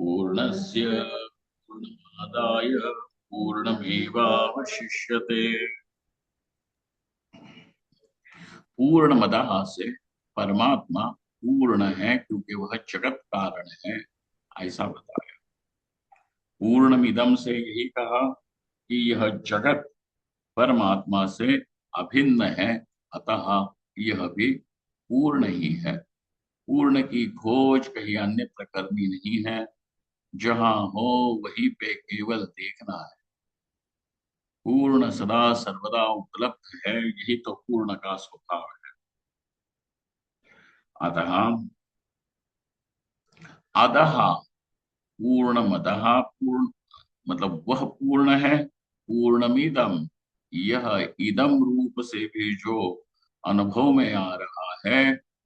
पूर्णस्य पूर्णमादाय पूर्णमेवावशिष्यते। पूर्णमदः से परमात्मा पूर्ण है क्योंकि वह जगत कारण है, ऐसा बताया। पूर्णमिदम से यही कहा कि यह जगत परमात्मा से अभिन्न है, अतः यह भी पूर्ण ही है। पूर्ण की खोज कहीं अन्यत्र करनी नहीं है, जहां हो वहीं पे केवल देखना है। पूर्ण सदा सर्वदा उपलब्ध है, यही तो पूर्ण का स्वभाव है। अतः अधः पूर्णमदः, पूर्ण मतलब वह पूर्ण है। पूर्णमिदम, यह इदम रूप से भी जो अनुभव में आ रहा है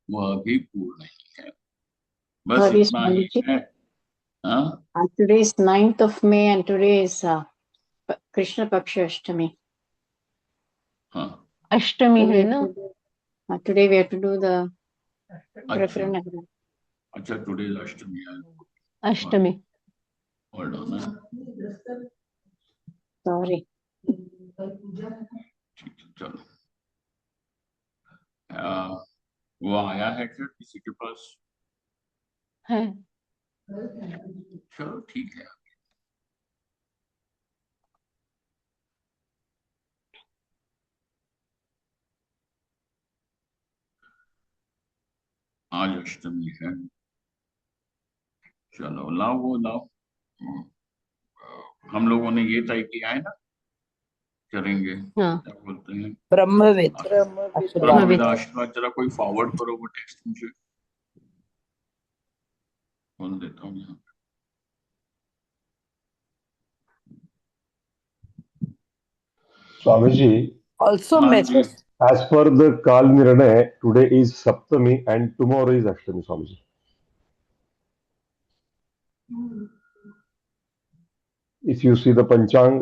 वह भी पूर्ण ही है। बस Sorry, इतना ही Swamiji. है। हाँ Today is 9th of May and today is Krishna Paksha Ashtami. हाँ। अष्टमी So we है have ना? to today we have to do the अच्छा referendum. अच्छा, टुडे अष्टमी है। अष्टमी। Hold on. Sorry. ठीक है, चलो। वो आया है क्या किसी के पास? है। चलो ठीक है। आज अष्टमी है। चलो लाओ वो लाओ। हम लोगों ने ये तय किया है ना, करेंगे। हाँ। क्या बोलते हैं? ब्रह्मवेद। ब्रह्मवेद आशीर्वाद जरा कोई फॉरवर्ड करो वो टेक्स्ट मुझे। बोल देता हूँ यहाँ। Swamiji, Also हाँ जी। message. as per the Kal Nirnay, today is Saptami and tomorrow is Ashtami, Swamiji. If you see the Panchang,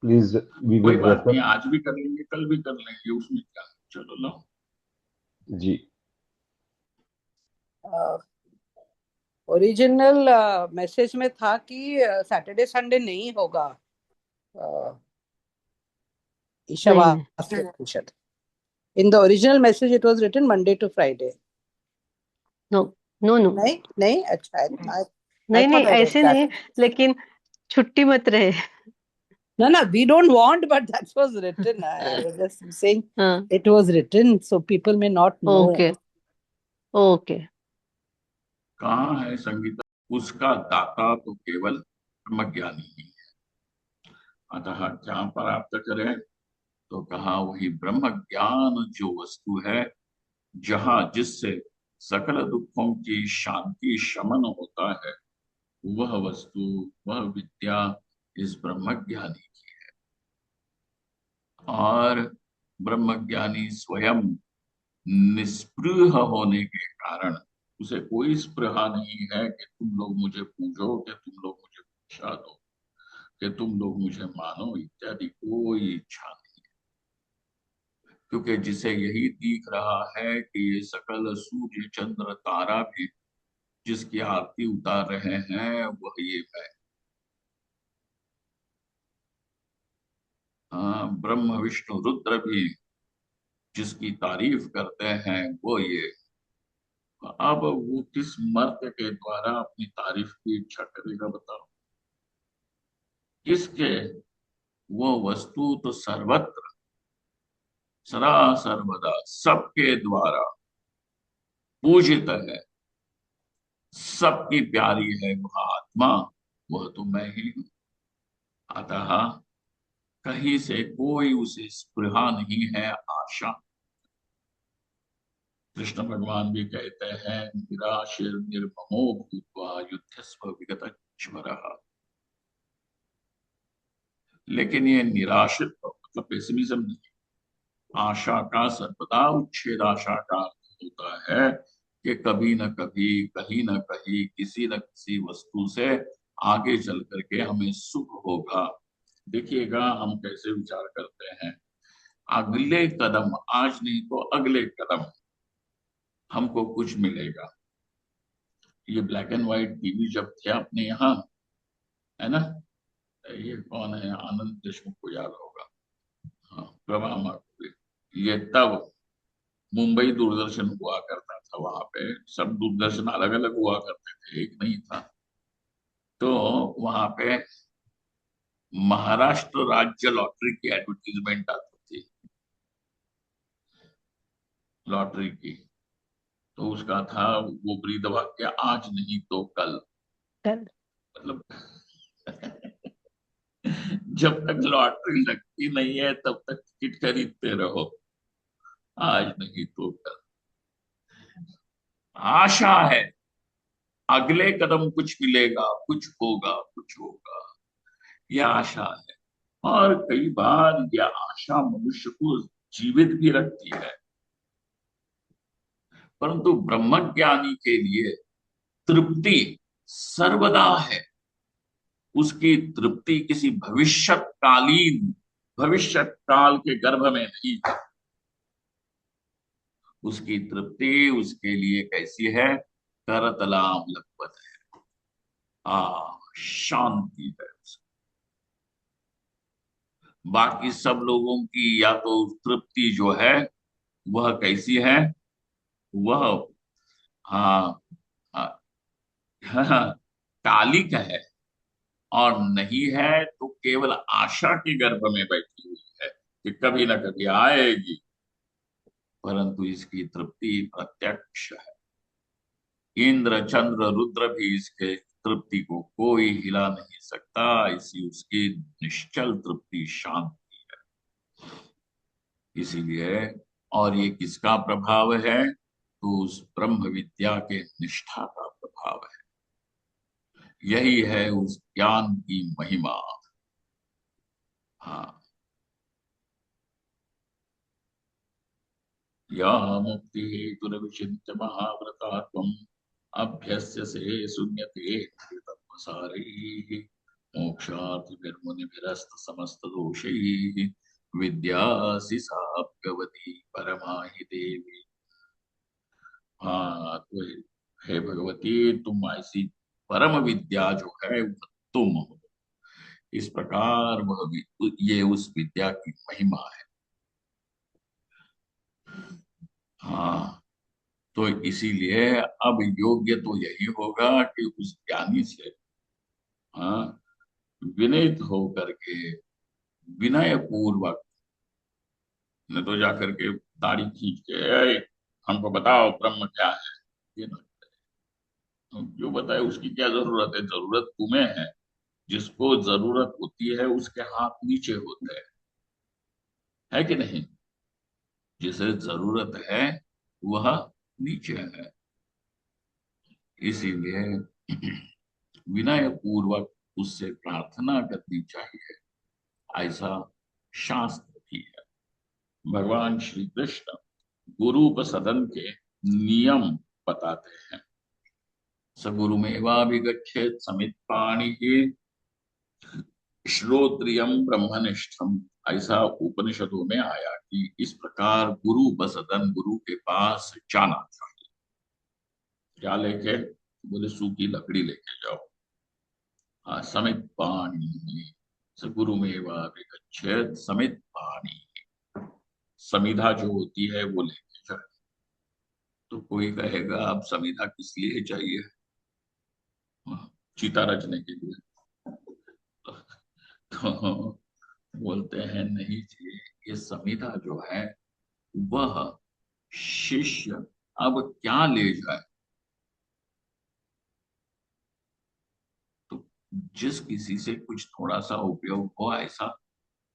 please, we कोई will बात refer. नहीं, आज भी कर लेंगे कल भी कर लेंगे, उसमें क्या। चलो लाओ। जी। ओरिजिनल मैसेज में था कि सैटरडे संडे नहीं होगा Ishavasya Upanishad. In the original message it was written Monday to Friday. No no no. नहीं नहीं, अच्छा नहीं नहीं ऐसे नहीं, लेकिन छुट्टी मत रहे। No, no, we don't want, but that was written. I was just saying हाँ। it was written, so people may not know. Okay okay. कहाँ है संगीता? उसका दाता तो केवल ब्रह्मज्ञानी ही है। अतः क्या प्राप्त करें? तो कहा वही ब्रह्म ज्ञान जो वस्तु है, जहाँ जिससे सकल दुखों की शांति शमन होता है, वह वस्तु, वह विद्या इस ब्रह्मज्ञानी की है। और ब्रह्मज्ञानी स्वयं निस्पृह होने के कारण उसे कोई स्पृहा नहीं है कि तुम लोग मुझे पूजो, कि तुम लोग मुझे पूजा दो, कि तुम लोग मुझे मानो इत्यादि कोई इच्छा नहीं। क्योंकि जिसे यही दिख रहा है कि ये सकल सूर्य चंद्र तारा भी जिसकी आरती उतार रहे हैं वह ये है। हाँ, ब्रह्म विष्णु रुद्र भी जिसकी तारीफ करते हैं वो ये। अब वो किस मर्त के द्वारा अपनी तारीफ की इच्छा करेगा बताओ? किसके? वो वस्तु तो सर्वत्र सदा सर्वदा सबके द्वारा पूजित है, सबकी प्यारी है वह आत्मा, वह तो मैं ही हूं। अतः कहीं से कोई उसे स्पृहा नहीं है, आशा। कृष्ण भगवान भी कहते हैं निराशिर निर्ममो भूत्वा युद्धस्व विगत ज्वरः। लेकिन ये निराशित मतलब पेसिमिज्म नहीं, आशा का सर्वदा उच्छेद। आशा का अर्थ होता है कि कभी न कभी, कहीं न कहीं, किसी न किसी वस्तु से आगे चल करके हमें सुख होगा। देखिएगा हम कैसे विचार करते हैं, अगले कदम, आज नहीं तो अगले कदम हमको कुछ मिलेगा। ये ब्लैक एंड व्हाइट टीवी जब थे अपने यहाँ, है ना, ये कौन है, आनंद देशमुख को याद होगा, हाँ, प्रभा माकुले, ये तब मुंबई दूरदर्शन हुआ करता था, वहां पे सब दूरदर्शन अलग अलग हुआ करते थे, एक नहीं था। तो वहां पे महाराष्ट्र राज्य लॉटरी की एडवर्टीजमेंट आती थी, लॉटरी की। तो उसका था वो ब्रीद वाक्य, आज नहीं तो कल। कल। मतलब जब तक लॉटरी लगती नहीं है तब तक टिकट खरीदते रहो, आज नहीं तो कल। आशा है अगले कदम कुछ मिलेगा, कुछ होगा, कुछ होगा, यह आशा है। और कई बार यह आशा मनुष्य को जीवित भी रखती है। परंतु ब्रह्मज्ञानी के लिए तृप्ति सर्वदा है। उसकी तृप्ति किसी भविष्यकालीन, भविष्य काल के गर्भ में नहीं है। उसकी तृप्ति उसके लिए कैसी है, करतलाम लखपत है, शांति है। बाकी सब लोगों की या तो तृप्ति जो है वह कैसी है, वह हाँ, हाँ, हाँ, कालिक है, और नहीं है तो केवल आशा के गर्भ में बैठी हुई है कि कभी ना कभी आएगी। परंतु इसकी तृप्ति प्रत्यक्ष है। इंद्र चंद्र रुद्र भी इसके तृप्ति को कोई हिला नहीं सकता, इसी उसकी निश्चल तृप्ति शांति है। इसीलिए, और ये किसका प्रभाव है, तो उस ब्रह्म विद्या के निष्ठा का प्रभाव है। यही है उस ज्ञान की महिमा। हाँ, या मुक्ति हेतुरविचिन्त्य महाव्रतात्वम् अभ्यस्यसे शून्यते तत्त्वसारैः मोक्षार्थिभिर्मुनिभिरस्त समस्त दोषैः विद्यासि सा भगवती परमा हि देवी। हाँ, तो हे भगवती, तुम ऐसी परम विद्या जो है वह तुम हो। इस प्रकार ये उस विद्या की महिमा है। हाँ, तो इसीलिए अब योग्य तो यही होगा कि उस ज्ञानी से, हाँ, विनयित होकर के, विनय पूर्वक, न तो जाकर के दाढ़ी खींच के, "ए, हमको बताओ ब्रह्म क्या है", ये ना। तो जो बताए उसकी क्या जरूरत है, जरूरत तुम्हें है। जिसको जरूरत होती है उसके हाथ नीचे होते हैं, है कि नहीं। जिसे जरूरत है वह नीचे है। इसीलिए विनय पूर्वक उससे प्रार्थना करनी चाहिए, ऐसा शास्त्र भी है। भगवान श्री कृष्ण गुरु सदन के नियम बताते हैं। स गुरुमेवाभिगच्छेत् समित पाणी श्रोत्रियम ब्रह्मनिष्ठम, ऐसा उपनिषदों में आया कि इस प्रकार गुरु बसदन, गुरु के पास जाना चाहिए। क्या लेके, बोले सूखी लकड़ी लेके जाओ। हाँ, समित पाणी, स गुरुमेवाभिगच्छेत् समित पाणी, समिधा जो होती है वो लेके जाए। तो कोई कहेगा अब समिधा किस लिए चाहिए, हाँ, चीता रचने के लिए। तो बोलते हैं नहीं जी, ये समिधा जो है वह शिष्य अब क्या ले जाए। तो जिस किसी से कुछ थोड़ा सा उपयोग हो ऐसा,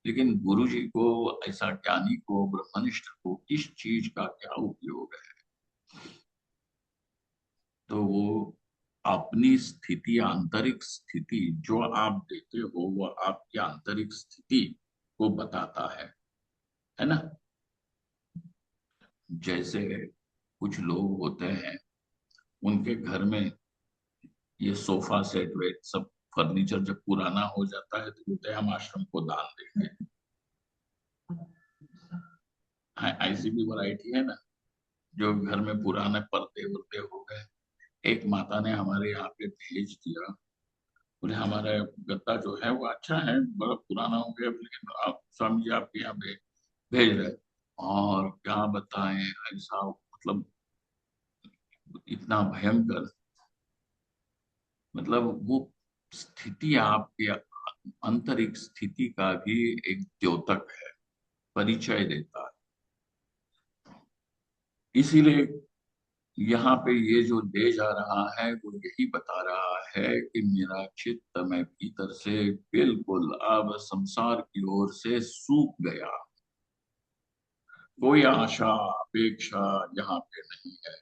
लेकिन गुरु जी को, ऐसा ज्ञानी को, ब्रह्मनिष्ठ को किस चीज का क्या उपयोग है। तो वो अपनी स्थिति, आंतरिक स्थिति जो आप देते हो वो आपकी आंतरिक स्थिति को बताता है ना। जैसे कुछ लोग होते हैं, उनके घर में ये सोफा सेट वेट सब फर्नीचर जब पुराना हो जाता है तो बोलते हैं हम आश्रम को दान देंगे। हाँ, ऐसी भी वैरायटी है ना, जो घर में पुराने पर्दे वर्दे हो गए, एक माता ने हमारे यहाँ पे भेज दिया, बोले हमारा गद्दा जो है वो अच्छा है, बड़ा पुराना हो गया, लेकिन आप स्वामी जी आपके यहाँ पे भेज रहे हैं। और क्या बताएं, ऐसा मतलब इतना भयंकर, मतलब वो स्थिति आपके आंतरिक स्थिति का भी एक द्योतक है, परिचय देता है। इसीलिए यहाँ पे ये जो ले जा रहा है वो यही बता रहा है कि मेरा चित्त मैं भीतर से बिल्कुल अब संसार की ओर से सूख गया, कोई आशा अपेक्षा यहाँ पे नहीं है।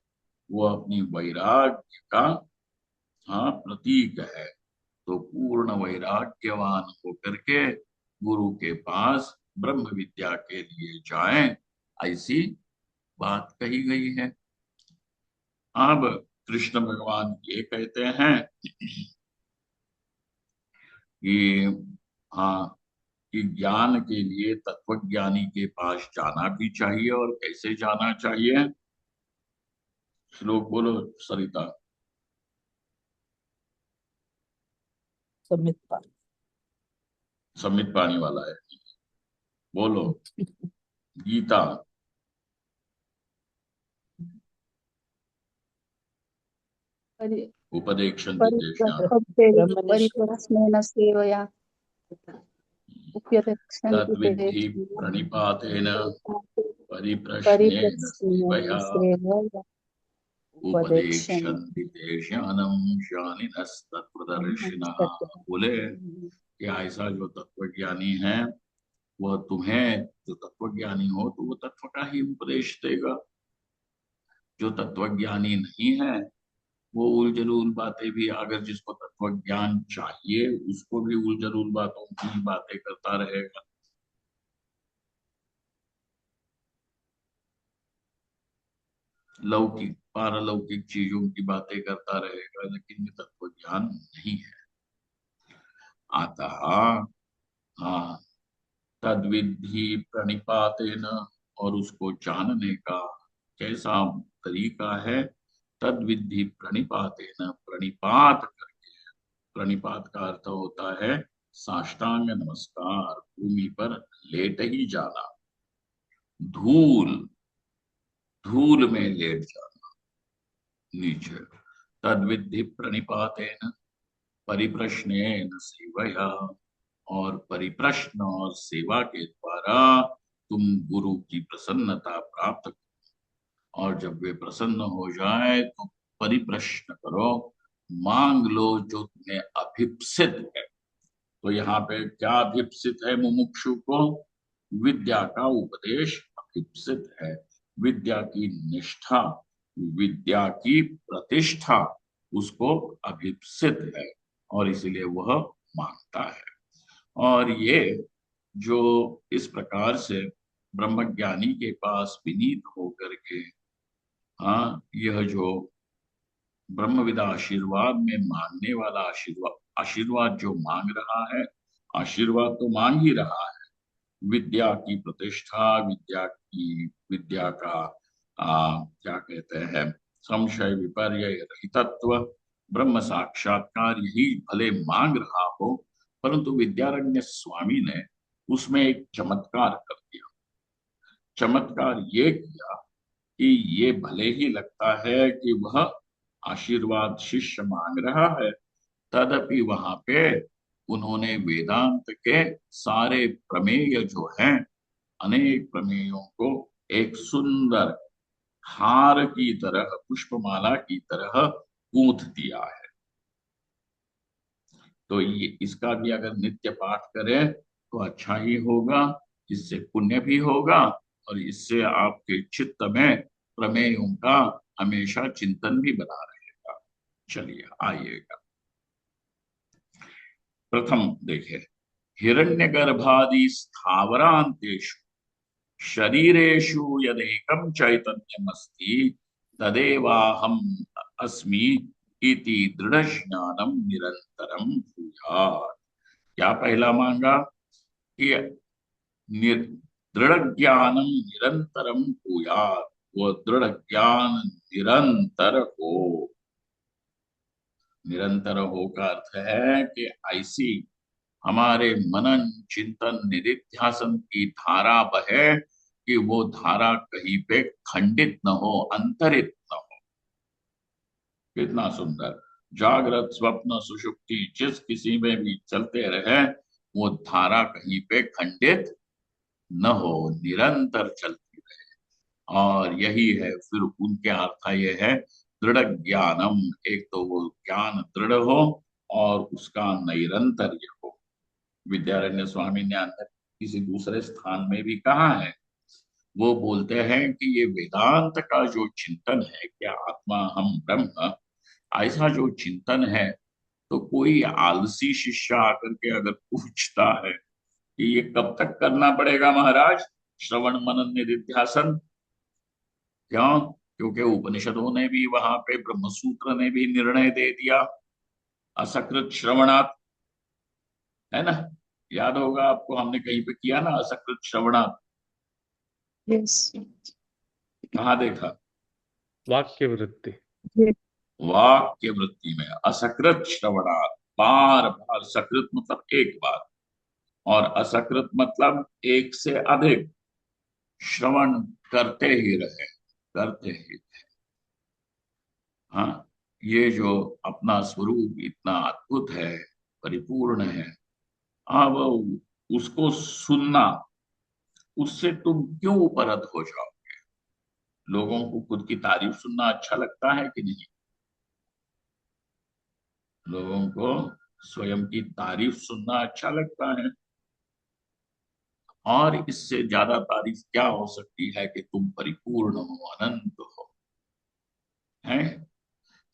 वो अपनी वैराग्य का प्रतीक है। तो पूर्ण वैराग्यवान होकर के गुरु के पास ब्रह्म विद्या के लिए जाएं, ऐसी बात कही गई है। अब कृष्ण भगवान ये कहते हैं कि हाँ, कि ज्ञान के लिए तत्वज्ञानी के पास जाना भी चाहिए, और कैसे जाना चाहिए। श्लोक बोलो सरिता। Submit पाठ। समित पानी वाला है, बोलो। गीता। उपदेक्षण ब्रह्मनिष्ठ परिप्रश्नेन सेवया तद्विद्धि प्रणिपातेन परिप्रश्नेन सेवया उपदेक्षन्ति ते ज्ञानं ज्ञानिनस्तत्त्वदर्शिनः। बोले कि ऐसा जो तत्वज्ञानी है वह तुम्हें, जो तत्वज्ञानी हो तो वो तत्व का ही उपदेश देगा। जो तत्वज्ञानी नहीं है वो उलझुल बातें भी, अगर जिसको तत्वज्ञान चाहिए उसको भी उलझुल बातों की बातें करता रहेगा। लौकिक पारलौकिक चीजों की बातें करता रहेगा, लेकिन ये तत्वज्ञान नहीं है। अतः हाँ, तद्विधि प्रणिपातेन, और उसको जानने का कैसा तरीका है। तद्विधि प्रणिपातेन, प्रणिपात करके, प्रणिपात का अर्थ होता है साष्टांग नमस्कार, भूमि पर लेट ही जाना, धूल धूल में लेट जाना नीचे। तद्विधि प्रणिपातेन परिप्रश्नेन सेवया, और परिप्रश्न और सेवा के द्वारा तुम गुरु की प्रसन्नता प्राप्त करो। और जब वे प्रसन्न हो जाए तो परिप्रश्न करो, मांग लो जो तुम्हें अभिप्सित है। तो यहाँ पे क्या अभिप्सित है मुमुक्षु को? विद्या का उपदेश अभिप्सित है, विद्या की निष्ठा, विद्या की प्रतिष्ठा उसको अभिप्सित है, और इसलिए वह मांगता है। और ये जो इस प्रकार से ब्रह्मज्ञानी के पास विनीत होकर के यह जो ब्रह्मविद आशीर्वाद में मांगने वाला आशीर्वाद जो मांग रहा है, आशीर्वाद तो मांग ही रहा है, विद्या की प्रतिष्ठा, विद्या का क्या कहते हैं, संशय विपर्य रहितत्व, ब्रह्म साक्षात्कार, यही भले मांग रहा हो, परंतु विद्यारण्य स्वामी ने उसमें एक चमत्कार कर दिया। चमत्कार ये किया कि ये भले ही लगता है कि वह आशीर्वाद शिष्य मांग रहा है, तदपि वहां पे उन्होंने वेदांत के सारे प्रमेय जो हैं, अनेक प्रमेयों को एक सुंदर हार की तरह, पुष्पमाला की तरह गूंथ दिया है। तो ये इसका भी अगर नित्य पाठ करें तो अच्छा ही होगा, इससे पुण्य भी होगा, और इससे आपके चित्त में प्रमेयों का हमेशा चिंतन भी बना रहेगा। चलिए आइएगा, प्रथम देखें, हिरण्यगर्भादि स्थावरांतेषु शरीरेषु यदेकं चैतन्यमस्ति तदेवाहम् अस्मि इति दृढ़ ज्ञानम निरंतरम भूयात्। क्या पहला मांगा कि दृढ़ ज्ञानम निरंतरम भूयात्, वो दृढ़ ज्ञान निरंतर हो। निरंतर हो का अर्थ है कि ऐसी हमारे मनन चिंतन निधिध्यासन की धारा बहे कि वो धारा कहीं पे खंडित न हो, अंतरित न हो। कितना सुंदर। जागृत स्वप्न सुषुप्ति जिस किसी में भी चलते रहे, वो धारा कहीं पे खंडित न हो, निरंतर चलती रहे। और यही है फिर उनके अर्थ ये है दृढ़ ज्ञानम। एक तो वो ज्ञान दृढ़ हो और उसका नैरंतर्य हो। विद्यारण्य स्वामी ने अंदर किसी दूसरे स्थान में भी कहा है, वो बोलते हैं कि ये वेदांत का जो चिंतन है, क्या आत्मा हम ब्रह्म, ऐसा जो चिंतन है, तो कोई आलसी शिष्य आकर के अगर पूछता है कि ये कब तक करना पड़ेगा महाराज, श्रवण मनन निधिध्यासन, क्यों? क्योंकि उपनिषदों ने भी, वहां पे ब्रह्मसूत्र ने भी निर्णय दे दिया, असकृत श्रवणात्, है ना? याद होगा आपको, हमने कहीं पे किया ना असकृत श्रवणात्। Yes. कहाँ देखा? वाक्य वृत्ति। वाक्य वृत्ति में असकृत श्रवणात्, बार बार, सकृत मतलब एक बार, और असकृत मतलब एक से अधिक श्रवण करते ही रहे, करते ही रहे। हाँ, ये जो अपना स्वरूप इतना अद्भुत है, परिपूर्ण है, अब उसको सुनना, उससे तुम क्यों उपरत हो जाओ? लोगों को खुद की तारीफ सुनना अच्छा लगता है कि नहीं? लोगों को स्वयं की तारीफ सुनना अच्छा लगता है। और इससे ज्यादा तारीफ क्या हो सकती है कि तुम परिपूर्ण हो, अनंत हो, हैं?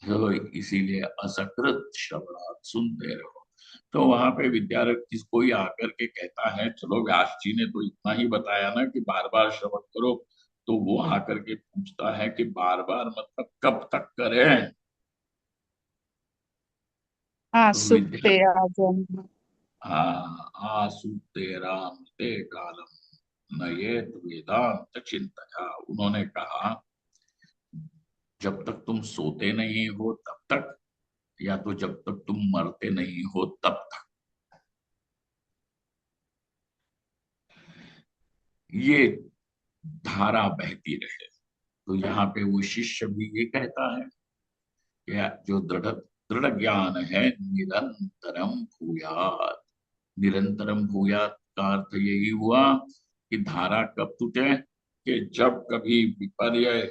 तो इसीलिए असकृत श्रवणात्, सुनते रहो। तो वहां पे विद्यार्थी कोई आकर के कहता है, चलो व्यास जी ने तो इतना ही बताया ना कि बार बार श्रवण करो, तो वो आकर के पूछता है कि बार बार मतलब कब तक करें? हाँ तो सुप्ते विद्या आजम। हाँ, आसुते राम ते कालम न ये वेदांत चिंतया। उन्होंने कहा, जब तक तुम सोते नहीं हो तब तक, या तो जब तक तुम मरते नहीं हो तब तक, ये धारा बहती रहे। तो यहाँ पे वो शिष्य भी ये कहता है कि जो दृढ़ दृढ़ ज्ञान है, निरंतरम भूयात। निरंतरम भूयात का अर्थ यही हुआ कि धारा कब टूटे, कि जब कभी विपर्य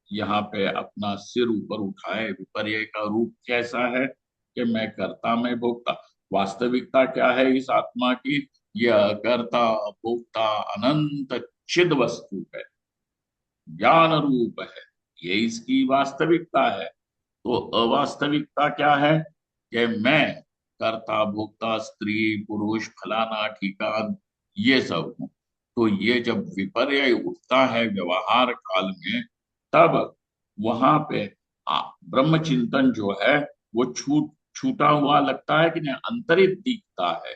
यहाँ पे अपना सिर ऊपर उठाए। विपर्य का रूप कैसा है कि मैं कर्ता मैं भोक्ता। वास्तविकता क्या है इस आत्मा की? यह कर्ता भोक्ता अनंत चिद वस्तु है, ज्ञान रूप है, ये इसकी वास्तविकता है। तो अवास्तविकता क्या है कि मैं कर्ता भोक्ता स्त्री पुरुष फलाना ठिकान ये सब हूं। तो ये जब विपर्य उठता है व्यवहार काल में, तब वहां पे ब्रह्म चिंतन जो है वो छूटा हुआ लगता है कि नहीं, अंतरित दिखता है।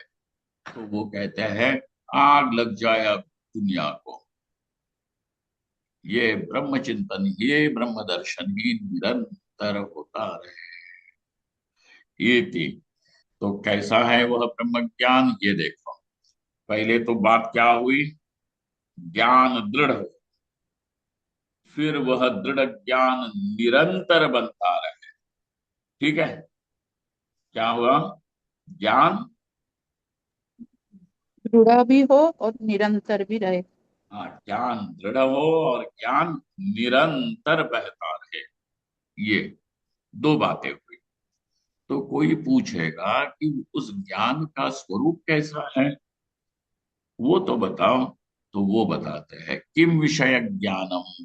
तो वो कहते हैं आग लग जाए अब दुनिया को, ये ब्रह्म चिंतन, ये ब्रह्म दर्शन ही निरंतर होता रहे। ये थी। तो कैसा है वह ब्रह्म ज्ञान, ये देखो। पहले तो बात क्या हुई? ज्ञान दृढ़ हो, फिर वह दृढ़ ज्ञान निरंतर बनता रहे। ठीक है? क्या हुआ? ज्ञान, दृढ़ भी हो और निरंतर भी रहे। हाँ, ज्ञान दृढ़ हो और ज्ञान निरंतर बहता रहे। ये दो बातें हुई। तो कोई पूछेगा कि उस ज्ञान का स्वरूप कैसा है, वो तो बताओ। तो वो बताते हैं किम विषय ज्ञानम।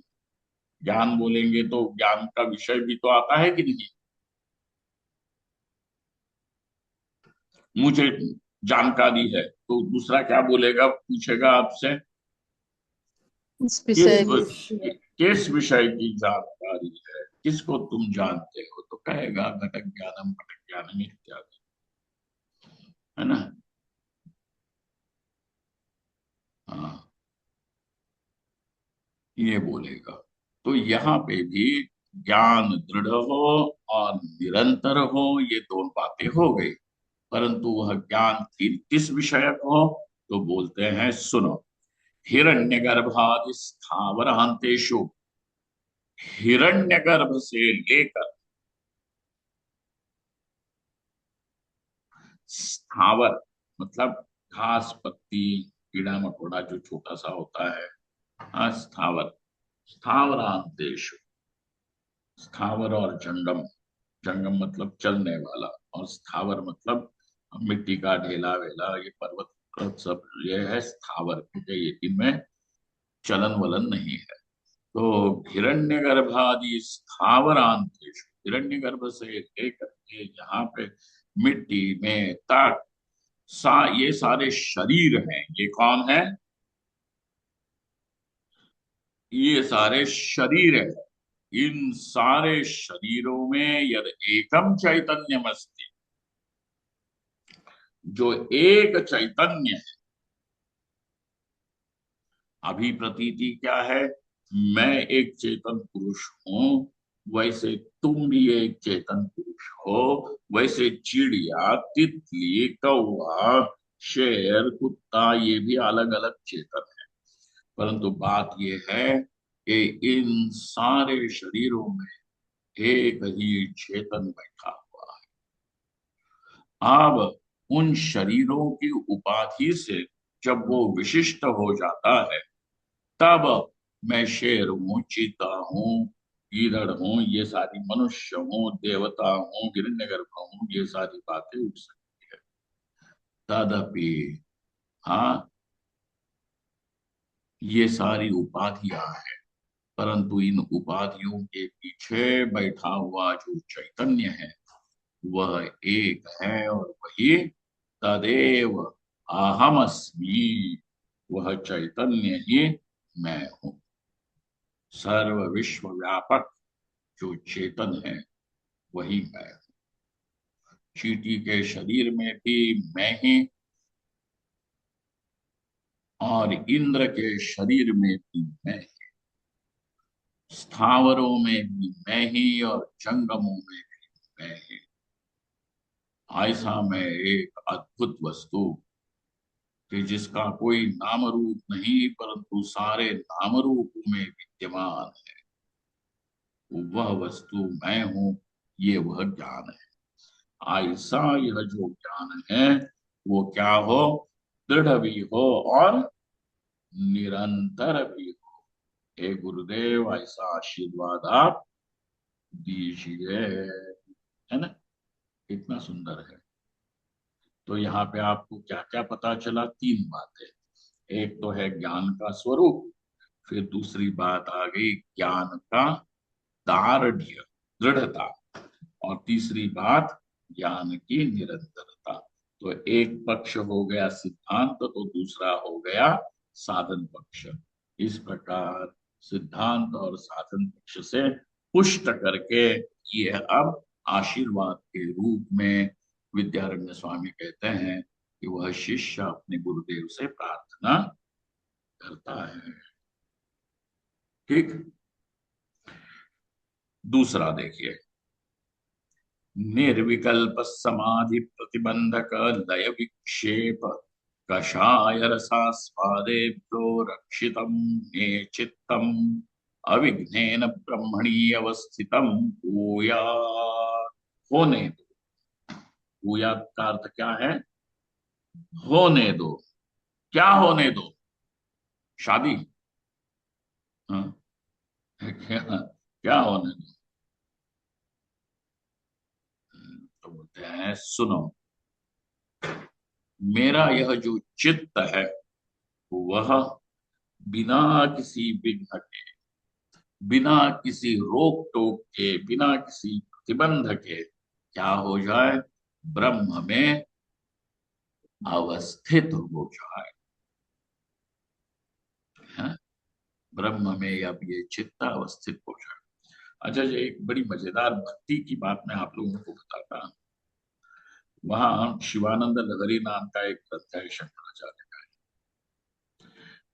ज्ञान बोलेंगे तो ज्ञान का विषय भी तो आता है कि नहीं? मुझे जानकारी है, तो दूसरा क्या बोलेगा, पूछेगा आपसे इस किस विषय किस विषय की जानकारी है, किसको तुम जानते हो? तो कहेगा घटक ज्ञानम पटक ज्ञानम इत्यादि, है ना? हाँ, ये बोलेगा। तो यहाँ पे भी ज्ञान दृढ़ हो और निरंतर हो, ये दो बातें हो गई। परंतु वह ज्ञान किस विषयक हो, तो बोलते हैं सुनो, हिरण्यगर्भादि स्थावरांतेषु, हिरण्यगर्भ से लेकर स्थावर मतलब घास पत्ती कीड़ा मकोड़ा जो छोटा सा होता है, हाँ, स्थावर, स्थावरांतेषु, स्थावर और जंगम, जंगम मतलब चलने वाला, और स्थावर मतलब मिट्टी का ढेला वेला, ये पर्वत सब ये है स्थावर, क्योंकि ये इनमें चलन वलन नहीं है। तो हिरण्यगर्भादि स्थावरांतेषु, हिरण्यगर्भ से लेकर के यहाँ पे मिट्टी में तक ये सारे शरीर हैं। ये कौन है? ये सारे शरीर है। इन सारे शरीरों में यद एकम चैतन्यमस्ति, जो एक चैतन्य है। अभी प्रतीति क्या है? मैं एक चेतन पुरुष हूं, वैसे तुम भी एक चेतन पुरुष हो, वैसे चिड़िया, तितली, कौवा, शेर, कुत्ता, ये भी अलग अलग चेतन है। परंतु बात यह है कि इन सारे शरीरों में एक ही चेतन बैठा हुआ है। अब उन शरीरों की उपाधि से जब वो विशिष्ट हो जाता है, तब मैं शेर हूँ, चीता हूँ, गीदड़ हूँ, ये सारी मनुष्य हूँ, देवता हूँ, हिरण्यगर्भ हूँ, ये सारी बातें उठ सकती है। तदपि हाँ, ये सारी उपाधियां हैं, परंतु इन उपाधियों के पीछे बैठा हुआ जो चैतन्य है वह एक है, और वही तदेव अहमस्मि, वह चैतन्य ही मैं हूं। सर्व विश्व व्यापक जो चेतन है वही मैं हूं। चींटी के शरीर में भी मैं ही, और इंद्र के शरीर में भी मैं ही, स्थावरों में भी मैं ही, और जंगमों में भी मैं ही। ऐसा मैं एक अद्भुत वस्तु कि जिसका कोई नाम रूप नहीं, परंतु सारे नाम रूप में विद्यमान है, वह वस्तु मैं हूं, ये वह ज्ञान है। ऐसा यह जो ज्ञान है वो क्या हो? दृढ़ भी हो और निरंतर भी हो। हे गुरुदेव, ऐसा आशीर्वाद आप दीजिए। है ना? कितना सुंदर है। तो यहाँ पे आपको क्या क्या पता चला? तीन बातें। एक तो है ज्ञान का स्वरूप, फिर दूसरी बात आ गई ज्ञान का दार्ढ्य, दृढ़ता, और तीसरी बात ज्ञान की निरंतरता। तो एक पक्ष हो गया सिद्धांत, तो दूसरा हो गया साधन पक्ष। इस प्रकार सिद्धांत और साधन पक्ष से पुष्ट करके ये अब आशीर्वाद के रूप में विद्यारण्य स्वामी कहते हैं कि वह शिष्य अपने गुरुदेव से प्रार्थना करता है। ठीक। दूसरा देखिए, निर्विकल्प समाधि प्रतिबंधक लय विक्षेप कषाय रसास्वादेभ्यो रक्षितम मे चित्तम अविघ्नेन ब्रह्मणि अवस्थितम भूयात्। होने दो। भूयात् का अर्थ क्या है? होने दो। क्या होने दो? शादी? हाँ? क्या होने दो? तो बोलते हैं सुनो, मेरा यह जो चित्त है वह बिना किसी विघ्न के, बिना किसी रोक टोक के, बिना किसी प्रतिबंध के क्या हो जाए? ब्रह्म में अवस्थित हो जाए। है? ब्रह्म में अब ये चित्त अवस्थित हो जाए। अच्छा जी, एक बड़ी मजेदार भक्ति की बात मैं आप लोगों को बताता हूँ। वहां शिवानंद लहरी नाम का एक ग्रंथ है शंकराचार्य का।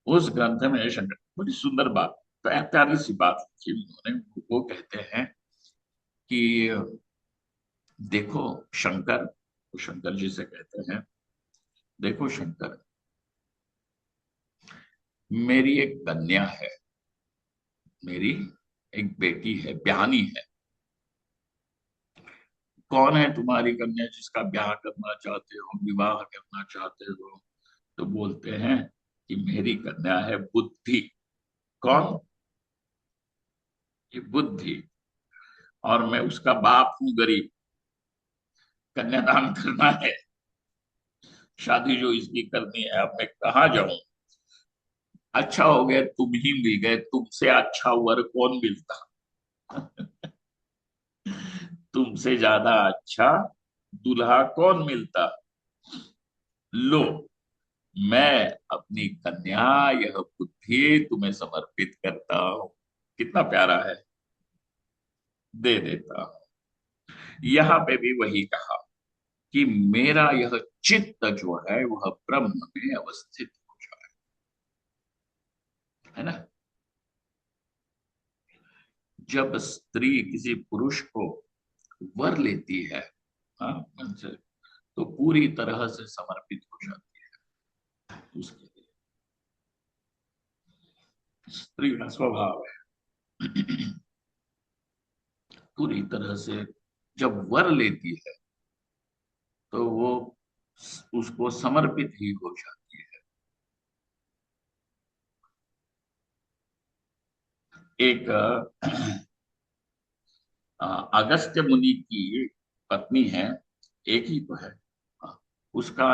उस ग्रंथ में शंकर, बड़ी सुंदर बात प्यारी सी बात की उन्होंने। वो कहते हैं कि देखो शंकर, वो शंकर जी से कहते हैं, देखो शंकर, मेरी एक कन्या है, मेरी एक बेटी है, ब्याहनी है। कौन है तुम्हारी कन्या जिसका ब्याह करना चाहते हो, विवाह करना चाहते हो? तो बोलते हैं कि मेरी कन्या है बुद्धि। कौन? ये बुद्धि। और मैं उसका बाप हूं, गरीब। कन्यादान करना है, शादी जो इसकी करनी है, अब मैं कहाँ जाऊं? अच्छा हो गया तुम ही मिल गए, तुमसे अच्छा वर कौन मिलता? तुमसे ज्यादा अच्छा दूल्हा कौन मिलता? लो, मैं अपनी कन्या यह बुद्धि तुम्हें समर्पित करता हूं। कितना प्यारा है, दे देता हूं। यहाँ पे भी वही कहा कि मेरा यह चित्त जो है वह ब्रह्म में अवस्थित हो जाए, है ना। जब स्त्री किसी पुरुष को वर लेती है, हाँ, मन से, तो पूरी तरह से समर्पित हो जाती है उसके लिए। स्त्री का स्वभाव है पूरी तरह से जब वर लेती है तो वो उसको समर्पित ही हो जाती है। एक अगस्त्य मुनि की पत्नी है, एक ही तो है। उसका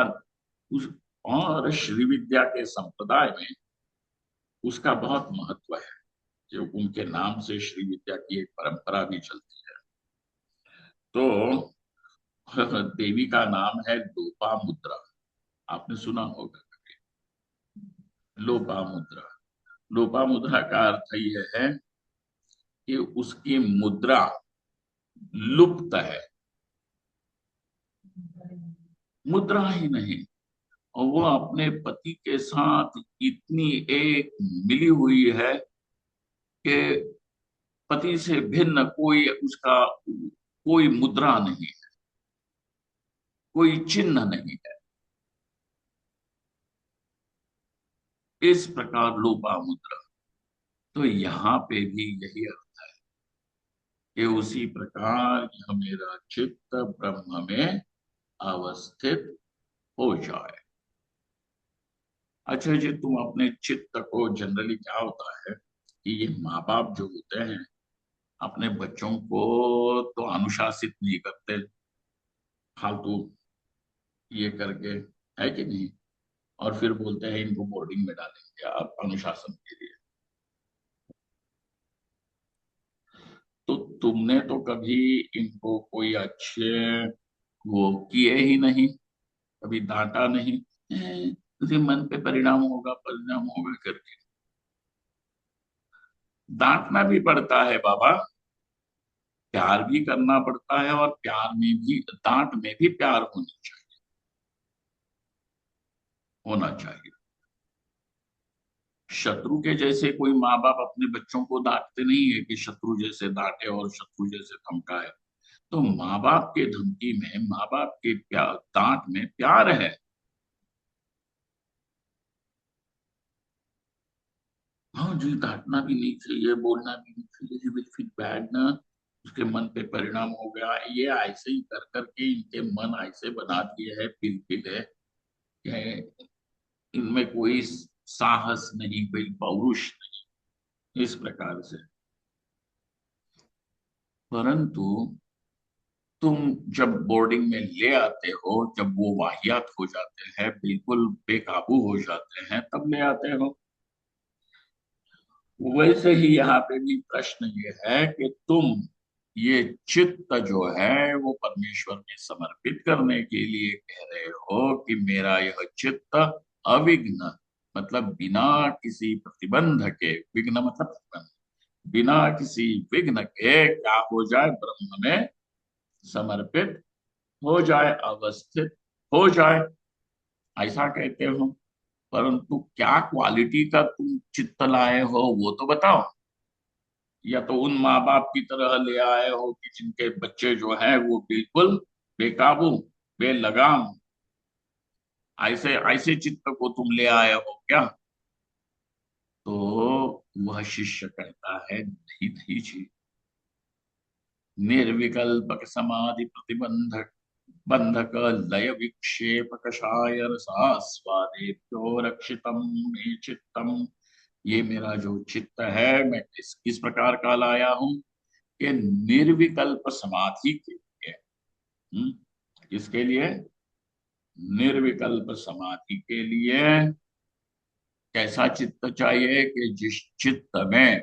उस और श्री विद्या के संप्रदाय में उसका बहुत महत्व है, जो उनके नाम से श्री विद्या की एक परंपरा भी चलती है। तो देवी का नाम है लोपामुद्रा। आपने सुना होगा कभी, लोपामुद्रा। लोपामुद्रा का अर्थ यह है कि उसकी मुद्रा लुप्त है, मुद्रा ही नहीं। और वो अपने पति के साथ इतनी एक मिली हुई है कि पति से भिन्न कोई उसका कोई मुद्रा नहीं है, कोई चिन्ह नहीं है। इस प्रकार लोपामुद्रा। तो यहाँ पे भी यही अर्थ है कि उसी प्रकार यह मेरा चित्त ब्रह्म में अवस्थित हो जाए। अच्छा जी, तुम अपने चित्त को, जनरली क्या होता है कि ये माँ बाप जो होते हैं अपने बच्चों को तो अनुशासित नहीं करते, फालतू ये करके, है कि नहीं? और फिर बोलते हैं इनको बोर्डिंग में डालेंगे आप अनुशासन के लिए। तो तुमने तो कभी इनको कोई अच्छे वो किए ही नहीं, कभी डांटा नहीं। तुझे मन पे परिणाम होगा, परिणाम होगा करके डांटना भी पड़ता है बाबा, प्यार भी करना पड़ता है, और प्यार में भी, डांट में भी प्यार होनी चाहिए, होना चाहिए। शत्रु के जैसे कोई माँ बाप अपने बच्चों को डांटते नहीं है कि शत्रु जैसे डांटे और शत्रु जैसे धमकाए। तो माँ बाप के धमकी में, माँ बाप के प्यार, डांट में प्यार है। हाँ जी, डांटना भी नहीं चाहिए, बोलना भी नहीं चाहिए, विल फील बैड ना, उसके मन पे परिणाम हो गया। ये ऐसे ही कर करके इनके मन ऐसे बना दिए है, पिल है कि इनमें कोई साहस नहीं, कोई पौरुष नहीं, इस प्रकार से। परंतु तुम जब बोर्डिंग में ले आते हो, जब वो वाहियात हो जाते हैं, बिल्कुल बेकाबू हो जाते हैं, तब ले आते हो। वैसे ही यहाँ पे भी प्रश्न ये है कि तुम ये चित्त जो है वो परमेश्वर में समर्पित करने के लिए कह रहे हो कि मेरा यह चित्त अविघ्न, मतलब बिना किसी प्रतिबंध के, विघ्न मतलब प्रतिबंध, बिना किसी विघ्न के क्या हो जाए, ब्रह्म में समर्पित हो जाए, अवस्थित हो जाए, ऐसा कहते हो। परंतु क्या क्वालिटी का तुम चित्त लाए हो वो तो बताओ। या तो उन माँ बाप की तरह ले आए हो कि जिनके बच्चे जो है वो बिल्कुल बेकाबू बेलगाम, ऐसे ऐसे चित्त को तुम ले आए हो क्या? तो वह शिष्य कहता है नहीं नहीं जी, निर्विकल्पक समाधि प्रतिबंधक बंधक लय विक्षेप कषाय रसास्वादेभ्यो रक्षितम मे चित्तम। ये मेरा जो चित्त है मैं किस प्रकार का लाया हूं कि निर्विकल्प समाधि के लिए। किसके लिए? निर्विकल्प समाधि के लिए। कैसा चित्त चाहिए कि जिस चित्त में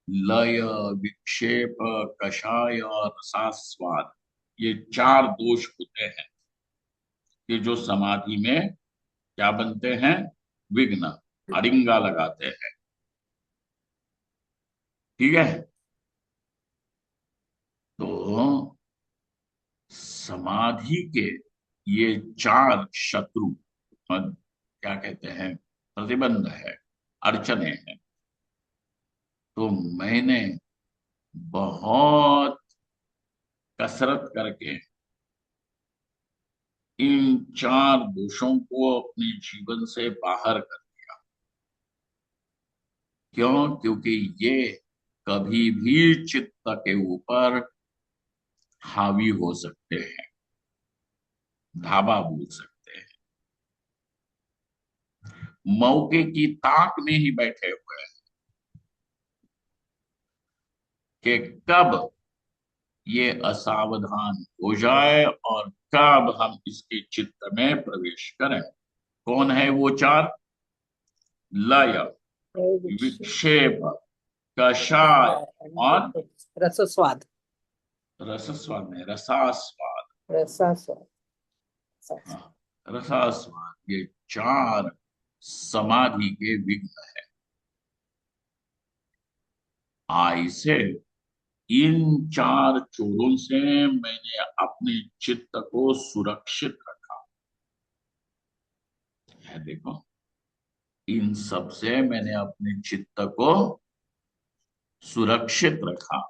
लय विक्षेप कषाय और रसास्वाद ये चार दोष होते हैं कि जो समाधि में क्या बनते हैं? विघ्न, अड़िंगा लगाते हैं। ठीक है, तो समाधि के ये चार शत्रु क्या कहते हैं? प्रतिबंध है, अड़चने हैं। तो मैंने बहुत कसरत करके इन चार दोषों को अपने जीवन से बाहर कर दिया। क्यों? क्योंकि ये कभी भी चित्त के ऊपर हावी हो सकते हैं, धावा बोल सकते हैं, मौके की ताक में ही बैठे हुए हैं कि कब ये असावधान हो जाए और कब हम इसके चित्त में प्रवेश करें। कौन है वो चार? लय, विक्षेप, कषाय और रसस्वाद। रसस्वाद में रसास्वाद। रसास्वाद। हाँ, रसास्वाद, ये चार समाधि के विघ्न है। ऐसे इन चार चोरों से मैंने अपने चित्त को सुरक्षित रखा है। देखो, इन सब से मैंने अपने चित्त को सुरक्षित रखा।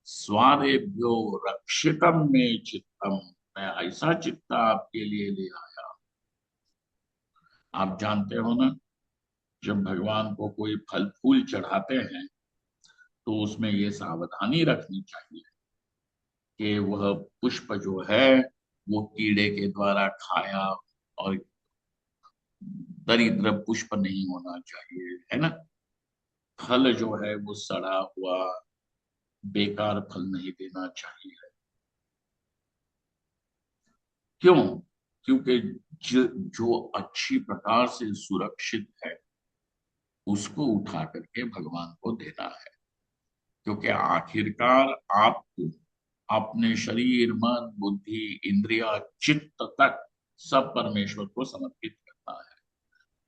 स्वादेभ्यो रक्षितम में चित्तम, मैं ऐसा चित्त आपके लिए ले आया। आप जानते हो ना, जब भगवान को कोई फल फूल चढ़ाते हैं तो उसमें ये सावधानी रखनी चाहिए कि वह पुष्प जो है वो कीड़े के द्वारा खाया और दरिद्र पुष्प नहीं होना चाहिए, है ना। फल जो है वो सड़ा हुआ बेकार फल नहीं देना चाहिए। क्यों? क्योंकि जो अच्छी प्रकार से सुरक्षित है उसको उठा करके भगवान को देना है। क्योंकि आखिरकार आपको अपने शरीर, मन, बुद्धि, इंद्रिया, चित्त तक सब परमेश्वर को समर्पित करना है।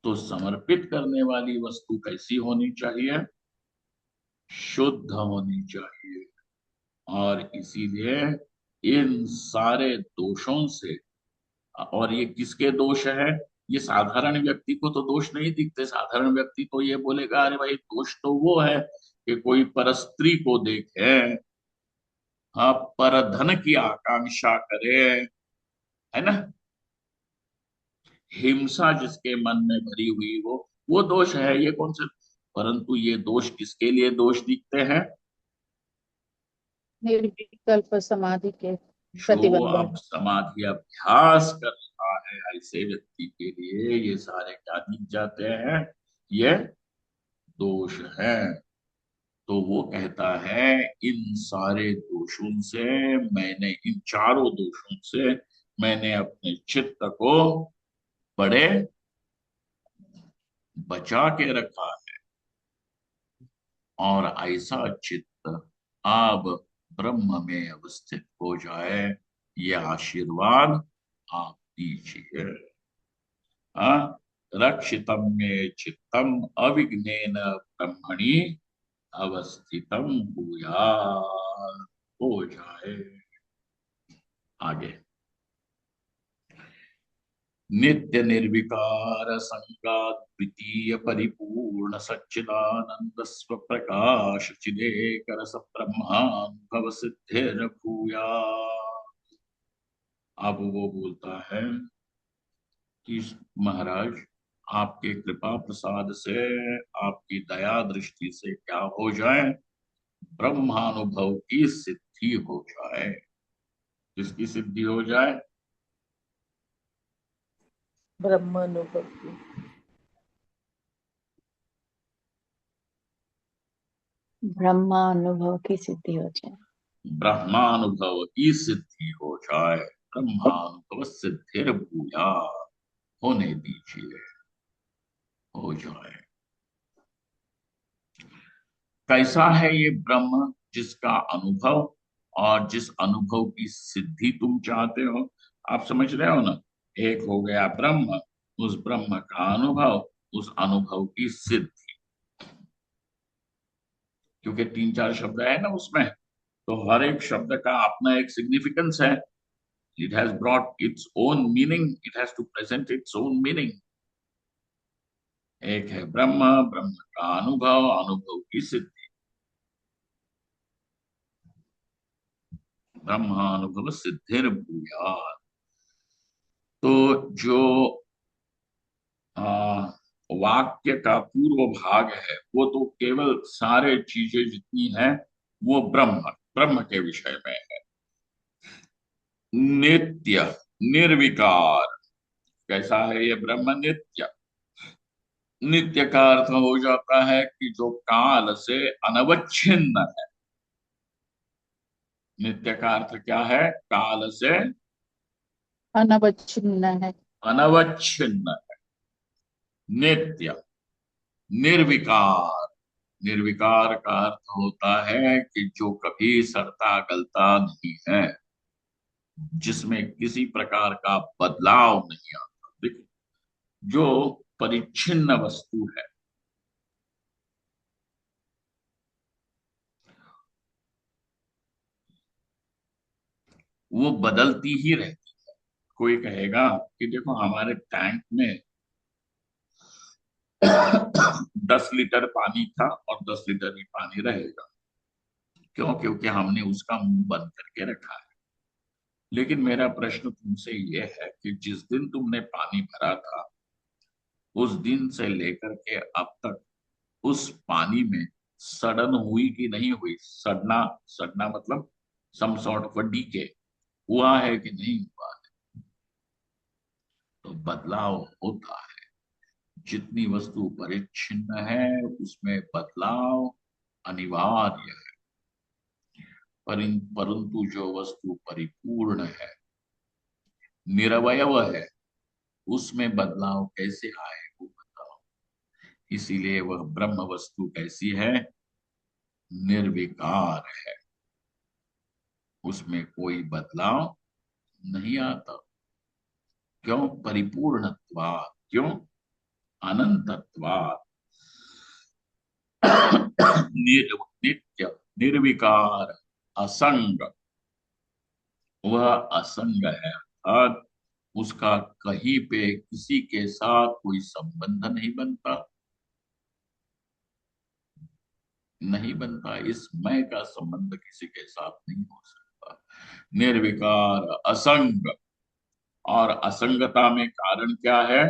तो समर्पित करने वाली वस्तु कैसी होनी चाहिए? शुद्ध होनी चाहिए। और इसीलिए इन सारे दोषों से, और ये किसके दोष है? ये साधारण व्यक्ति को तो दोष नहीं दिखते। साधारण व्यक्ति तो ये बोलेगा अरे भाई दोष तो वो है कि कोई परस्त्री को देखे, हाँ, पर धन की आकांक्षा करे, है ना, हिंसा जिसके मन में भरी हुई वो दोष है। ये कौन से? परंतु ये दोष किसके लिए दोष दिखते हैं? निर्विकल्प समाधि के जो प्रतिबंध। अब समाधि अभ्यास कर रहा है ऐसे व्यक्ति के लिए ये सारे क्या दिख जाते हैं? ये दोष है। तो वो कहता है इन सारे दोषों से, मैंने इन चारों दोषों से मैंने अपने चित्त को बड़े बचा के रखा है। और ऐसा चित्त अब ब्रह्म में अवस्थित हो जाए, ये आशीर्वाद आप दीजिए। हाँ, रक्षितम में चित्तम अविघ्नेन ब्रह्मणि अवस्थितम भूयात्, हो जाए। आगे नित्य निर्विकार संगाद्वितीय परिपूर्ण सच्चिदानंद स्वप्रकाश चिदेकर सब्रह्मानुभव सिद्धिर भूया। अब वो बोलता है कि महाराज, आपके कृपा प्रसाद से, आपकी दया दृष्टि से क्या हो जाए? ब्रह्मानुभव की सिद्धि हो जाए। किसकी सिद्धि हो जाए? ब्रह्मानुभव की। ब्रह्मानुभव की सिद्धि हो जाए। ब्रह्मानुभव की सिद्धि हो जाए। ब्रह्मानुभव सिद्धिर भूया, होने दीजिए, हो जाए। कैसा है ये ब्रह्म जिसका अनुभव और जिस अनुभव की सिद्धि तुम चाहते हो? आप समझ रहे हो ना? एक हो गया ब्रह्म, उस ब्रह्म का अनुभव, उस अनुभव की सिद्धि। क्योंकि 3-4 शब्द है ना उसमें, तो हर एक शब्द का अपना एक सिग्निफिकेंस है। It has brought its own meaning, it has to present its own meaning. एक है ब्रह्म, ब्रह्म का अनुभव, अनुभव की सिद्धि। ब्रह्मानुभव सिद्धिर भूयात्। तो जो आ, वाक्य का पूर्व भाग है वो तो केवल सारे चीजें जितनी हैं वो ब्रह्म ब्रह्म के विषय में है। नित्य निर्विकार, कैसा है ये ब्रह्म? नित्य। नित्य का अर्थ हो जाता है कि जो काल से अनवच्छिन्न है। नित्य का अर्थ क्या है? काल से अनवच्छिन्न है। अनवच्छिन्न है। नित्य। निर्विकार, निर्विकार का अर्थ होता है कि जो कभी सड़ता गलता नहीं है, जिसमें किसी प्रकार का बदलाव नहीं आता। देखिए, जो परिच्छिन्न वस्तु है वो बदलती ही रहती है। कोई कहेगा कि देखो हमारे टैंक में 10 लीटर पानी था और 10 लीटर ही पानी रहेगा। क्यों? क्योंकि हमने उसका मुंह बंद करके रखा है। लेकिन मेरा प्रश्न तुमसे ये है कि जिस दिन तुमने पानी भरा था, उस दिन से लेकर के अब तक उस पानी में सड़न हुई कि नहीं हुई? सड़ना, सड़ना मतलब सम सॉर्ट ऑफ डीके हुआ है कि नहीं हुआ है? तो बदलाव होता है। जितनी वस्तु परिच्छिन्न है उसमें बदलाव अनिवार्य है। परंतु जो वस्तु परिपूर्ण है, निरवयव है, उसमें बदलाव कैसे आए वो बताओ। इसीलिए वह ब्रह्म वस्तु कैसी है? निर्विकार है, उसमें कोई बदलाव नहीं आता। क्यों? परिपूर्णत्वात्। क्यों? अनंतत्वात्। नित्य, निर्विकार, असंग। वह असंग है, अर्थात उसका कहीं पे किसी के साथ कोई संबंध नहीं बनता, नहीं बनता। इस मैं का संबंध किसी के साथ नहीं हो सकता। निर्विकार, असंग। और असंगता में कारण क्या है?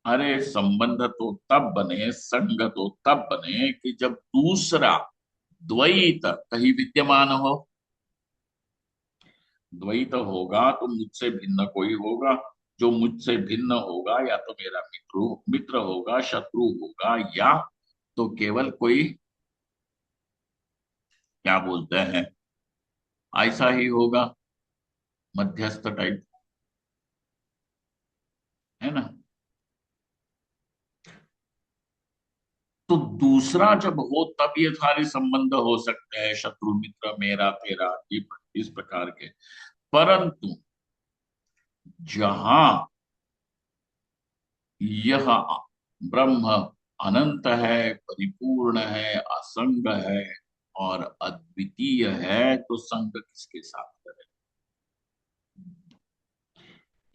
अरे संबंध तो तब बने, संग तो तब बने कि जब दूसरा द्वैत कहीं विद्यमान हो। द्वैत होगा तो मुझसे भिन्न कोई होगा। जो मुझसे भिन्न होगा या तो मेरा मित्र होगा, शत्रु होगा, या तो केवल कोई, क्या बोलते हैं, ऐसा ही होगा, मध्यस्थ टाइप, है ना? तो दूसरा जब हो तब ये सारे संबंध हो सकते हैं, शत्रु मित्र, मेरा तेरा, इस प्रकार के। परंतु जहां यह ब्रह्म अनंत है, परिपूर्ण है, असंग है और अद्वितीय है, तो संग किसके साथ करे?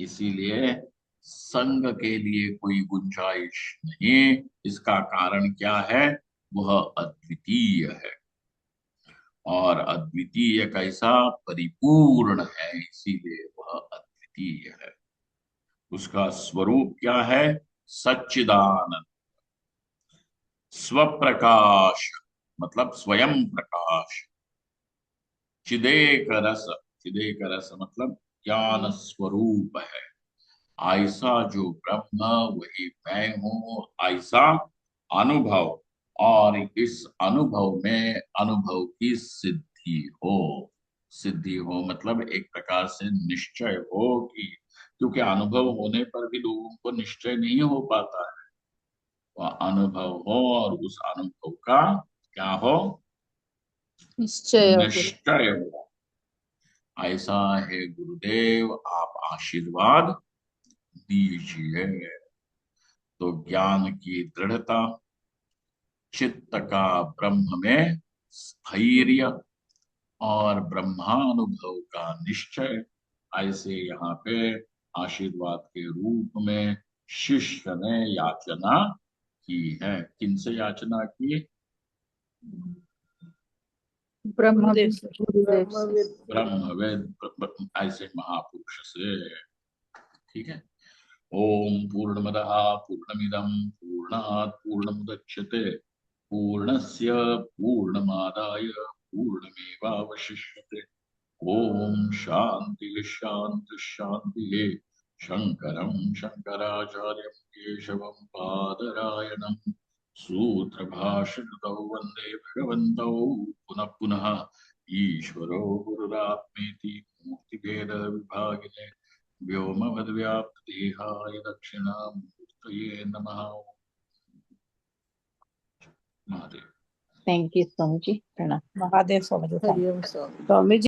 इसीलिए संग के लिए कोई गुंजाइश नहीं। इसका कारण क्या है? वह अद्वितीय है, और अद्वितीय कैसा? परिपूर्ण है, इसीलिए वह अद्वितीय है। उसका स्वरूप क्या है? सच्चिदानंद, स्वप्रकाश, मतलब स्वयं प्रकाश। चिदेक रस, चिदेक रस मतलब ज्ञान स्वरूप है। ऐसा जो ब्रह्म वही मैं हूं, ऐसा अनुभव, और इस अनुभव में अनुभव की सिद्धि हो। सिद्धि हो मतलब एक प्रकार से निश्चय हो कि, क्योंकि अनुभव होने पर भी लोगों को निश्चय नहीं हो पाता है। वह अनुभव हो, और उस अनुभव का क्या हो? निश्चय हो। निश्चय हो। ऐसा है गुरुदेव, आप आशीर्वाद दीजिए। तो ज्ञान की दृढ़ता, चित्त का ब्रह्म में स्थैर्य, और ब्रह्मानुभव का निश्चय, ऐसे यहाँ पे आशीर्वाद के रूप में शिष्य ने याचना की है। किनसे याचना की? गुरुदेव से। गुरुदेव से। ब्रह्मवेद ऐसे महापुरुष से। ठीक है। ओम पूर्णमदः पूर्णमिदं पूर्णात् पूर्णमुदच्यते पूर्णस्य पूर्णमादाय पूर्णमेवावशिष्यते। ओम शांति शांति शांति। शंकरं शंकराचार्यं केशवं बादरायणं सूत्रभाष्यकृतौ वन्दे भगवन्तौ पुनः पुनः। ईश्वरो गुरुरात्मेति मूर्तिभेद विभागिने व्योमवद्व्याप्तदेहाय दक्षिणामूर्तये नमः। Mahadev. Thank you, Swamiji. Pranam. Mahadev Swamiji. Hariom Swami. Swamiji.